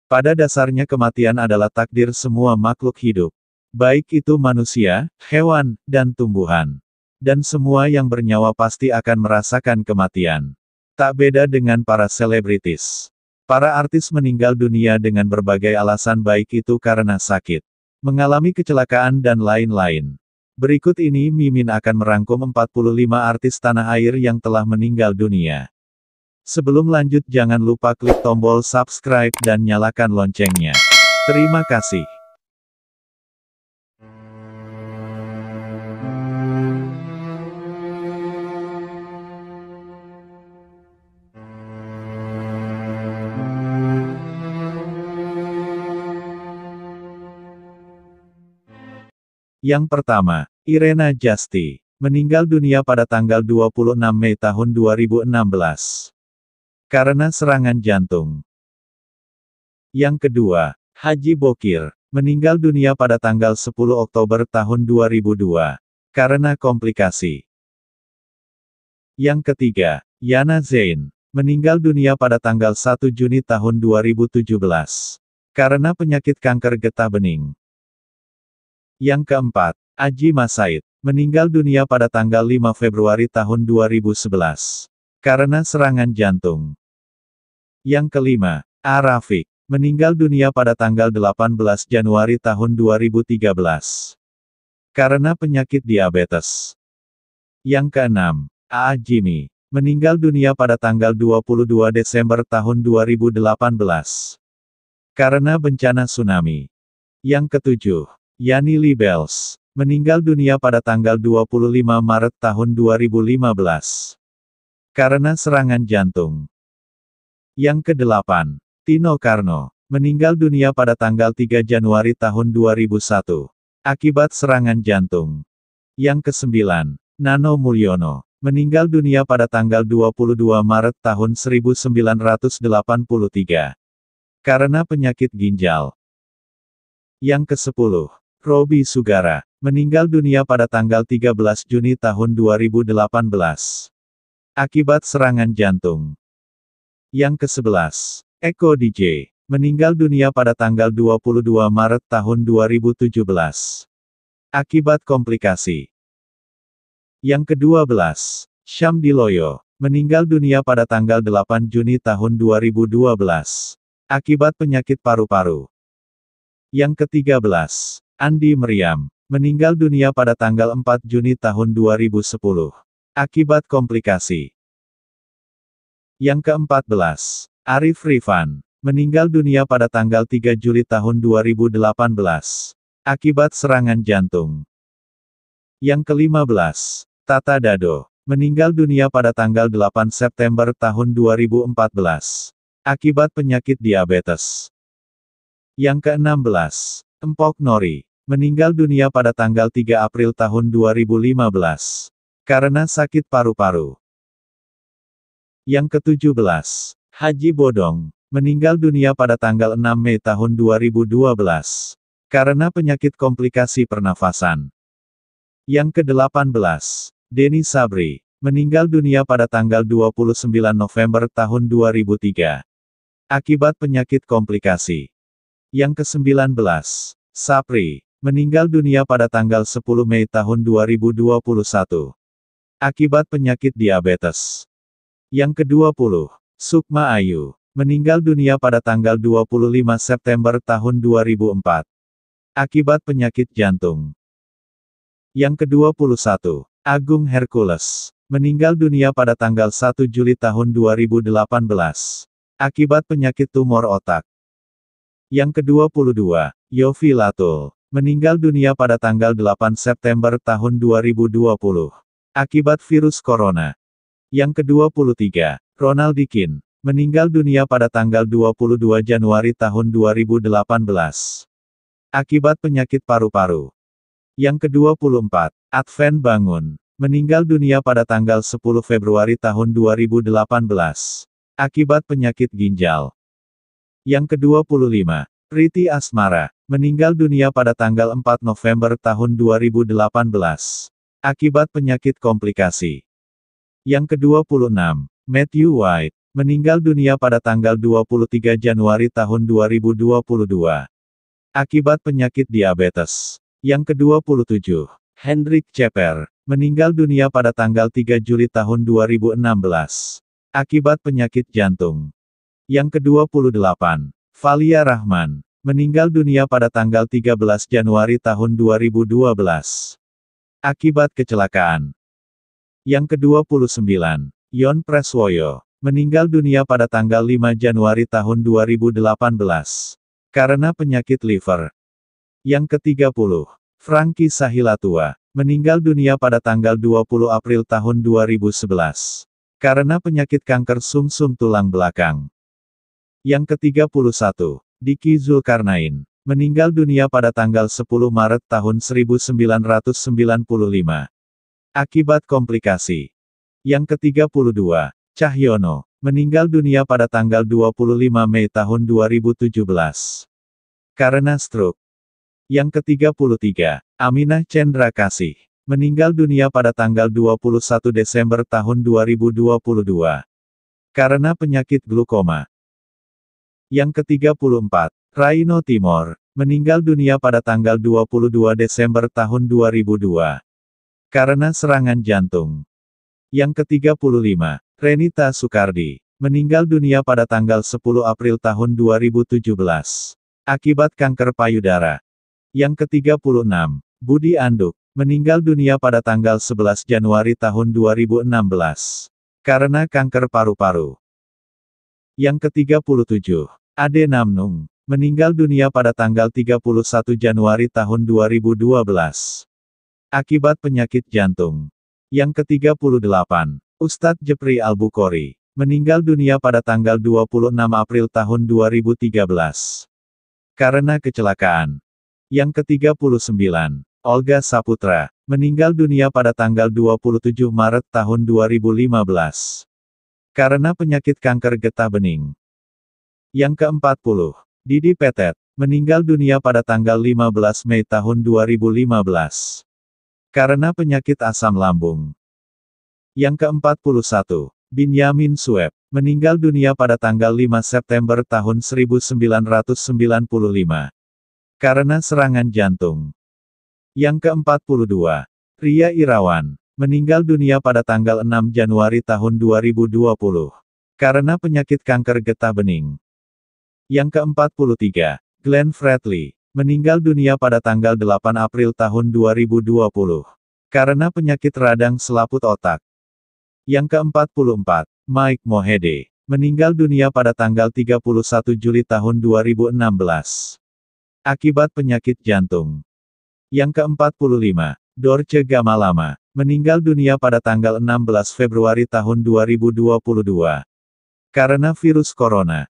Pada dasarnya kematian adalah takdir semua makhluk hidup. Baik itu manusia, hewan, dan tumbuhan. Dan semua yang bernyawa pasti akan merasakan kematian. Tak beda dengan para selebritis. Para artis meninggal dunia dengan berbagai alasan, baik itu karena sakit, mengalami kecelakaan dan lain-lain. Berikut ini Mimin akan merangkum 45 artis tanah air yang telah meninggal dunia. Sebelum lanjut jangan lupa klik tombol subscribe dan nyalakan loncengnya. Terima kasih. Yang pertama, Irena Justy, meninggal dunia pada tanggal 26 Mei tahun 2016. Karena serangan jantung. Yang kedua, Haji Bokir, meninggal dunia pada tanggal 10 Oktober tahun 2002. Karena komplikasi. Yang ketiga, Yana Zain, meninggal dunia pada tanggal 1 Juni tahun 2017. Karena penyakit kanker getah bening. Yang keempat, Aji Masaid, meninggal dunia pada tanggal 5 Februari tahun 2011. Karena serangan jantung. Yang kelima, A. Rafiq, meninggal dunia pada tanggal 18 Januari tahun 2013. Karena penyakit diabetes. Yang keenam, A. Jimmy, meninggal dunia pada tanggal 22 Desember tahun 2018. Karena bencana tsunami. Yang ketujuh, Yani Libels, meninggal dunia pada tanggal 25 Maret tahun 2015. Karena serangan jantung. Yang kedelapan, Tino Karno, meninggal dunia pada tanggal 3 Januari tahun 2001. Akibat serangan jantung. Yang kesembilan, Nano Mulyono, meninggal dunia pada tanggal 22 Maret tahun 1983. Karena penyakit ginjal. Yang kesepuluh, Robby Sugara, meninggal dunia pada tanggal 13 Juni tahun 2018. Akibat serangan jantung. Yang ke-11, Eko DJ, meninggal dunia pada tanggal 22 Maret tahun 2017. Akibat komplikasi. Yang ke-12, Syamdi Loyo, meninggal dunia pada tanggal 8 Juni tahun 2012. Akibat penyakit paru-paru. Yang ke-13, Andi Meriam, meninggal dunia pada tanggal 4 Juni tahun 2010. Akibat komplikasi. Yang ke-14, Arif Rifan, meninggal dunia pada tanggal 3 Juli tahun 2018. Akibat serangan jantung. Yang ke-15, Tata Dado, meninggal dunia pada tanggal 8 September tahun 2014. Akibat penyakit diabetes. Yang ke-16, Empok Nori, meninggal dunia pada tanggal 3 April tahun 2015. Karena sakit paru-paru. Yang ke-17, Haji Bodong, meninggal dunia pada tanggal 6 Mei tahun 2012. Karena penyakit komplikasi pernafasan. Yang ke-18, Denny Sabri, meninggal dunia pada tanggal 29 November tahun 2003. Akibat penyakit komplikasi. Yang ke-19, Sapri, meninggal dunia pada tanggal 10 Mei tahun 2021. Akibat penyakit diabetes. Yang ke-20, Sukma Ayu, meninggal dunia pada tanggal 25 September tahun 2004. Akibat penyakit jantung. Yang ke-21, Agung Hercules, meninggal dunia pada tanggal 1 Juli tahun 2018. Akibat penyakit tumor otak. Yang ke-22, Yofi Latul, meninggal dunia pada tanggal 8 September tahun 2020. Akibat virus corona. Yang ke-23, Ronald Dikin, meninggal dunia pada tanggal 22 Januari tahun 2018. Akibat penyakit paru-paru. Yang ke-24, Adven Bangun, meninggal dunia pada tanggal 10 Februari tahun 2018. Akibat penyakit ginjal. Yang ke-25, Priti Asmara, meninggal dunia pada tanggal 4 November tahun 2018. Akibat penyakit komplikasi. Yang ke-26, Matthew White, meninggal dunia pada tanggal 23 Januari tahun 2022. Akibat penyakit diabetes. Yang ke-27, Hendrik Ceper, meninggal dunia pada tanggal 3 Juli tahun 2016. Akibat penyakit jantung. Yang ke-28, Valia Rahman, meninggal dunia pada tanggal 13 Januari tahun 2012. Akibat kecelakaan. Yang ke-29, Yon Preswoyo, meninggal dunia pada tanggal 5 Januari tahun 2018. Karena penyakit liver. Yang ke-30, Franky Sahilatua, meninggal dunia pada tanggal 20 April tahun 2011. Karena penyakit kanker sumsum tulang belakang. Yang ke-31, Diki Zulkarnain, meninggal dunia pada tanggal 10 Maret tahun 1995. Akibat komplikasi. Yang ke-32, Cahyono, meninggal dunia pada tanggal 25 Mei tahun 2017. Karena stroke. Yang ke-33, Aminah Cendra Kasih, meninggal dunia pada tanggal 21 Desember tahun 2022. Karena penyakit glukoma. Yang ke-34, Raino Timor, meninggal dunia pada tanggal 22 Desember tahun 2002. Karena serangan jantung. Yang ke-35, Renita Sukardi, meninggal dunia pada tanggal 10 April tahun 2017. Akibat kanker payudara. Yang ke-36, Budi Anduk, meninggal dunia pada tanggal 11 Januari tahun 2016. Karena kanker paru-paru. Yang ke-37, Ade Namnung, meninggal dunia pada tanggal 31 Januari tahun 2012. Akibat penyakit jantung. Yang ke-38, Ustadz Jepri Al-Bukhari, meninggal dunia pada tanggal 26 April tahun 2013. Karena kecelakaan. Yang ke-39, Olga Saputra, meninggal dunia pada tanggal 27 Maret tahun 2015. Karena penyakit kanker getah bening. Yang ke-40, Didi Petet, meninggal dunia pada tanggal 15 Mei tahun 2015. Karena penyakit asam lambung. Yang ke-41, Binyamin Sueb, meninggal dunia pada tanggal 5 September tahun 1995. Karena serangan jantung. Yang ke-42, Ria Irawan, meninggal dunia pada tanggal 6 Januari tahun 2020. Karena penyakit kanker getah bening. Yang ke-43, Glenn Fredly, meninggal dunia pada tanggal 8 April tahun 2020. Karena penyakit radang selaput otak. Yang ke-44, Mike Mohede, meninggal dunia pada tanggal 31 Juli tahun 2016. Akibat penyakit jantung. Yang ke-45, Dorce Gamalama, meninggal dunia pada tanggal 16 Februari tahun 2022. Karena virus corona.